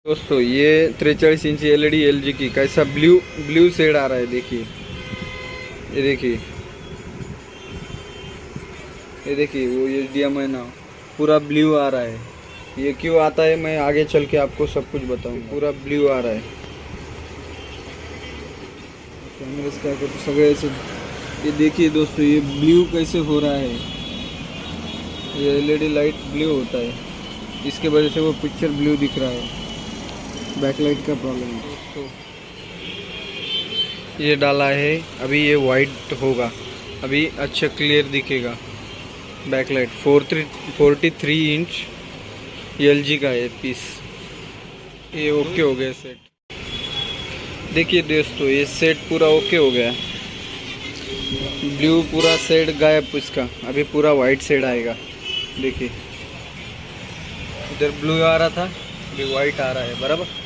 दोस्तों ये 43 inch LED LG की कैसा ब्लू ब्लू शेड आ रहा है। देखिए ये देखिए, ये देखिए वो HDMI ना पूरा ब्लू आ रहा है। ये क्यों आता है मैं आगे चल के आपको सब कुछ बताऊंगा। पूरा ब्लू आ रहा है। कैमरे से क्या करते सगळे ऐसे। ये देखिए दोस्तों ये ब्लू कैसे हो रहा है। ये एलईडी लाइट ब्लू होता है, इसके वजह से वो पिक्चर ब्लू दिख रहा है। बैकलाइट का प्रॉब्लम है दोस्तों। ये डाला है, अभी ये वाइट होगा, अभी अच्छा क्लियर दिखेगा बैकलाइट। 43 इंच LG का है पीस। ये ओके हो गया सेट। देखिए दोस्तों ये सेट पूरा ओके हो गया। ब्लू पूरा शेड गायब इसका, अभी पूरा वाइट शेड आएगा। देखिए इधर ब्लू आ रहा था, अभी वाइट आ रहा है बराबर।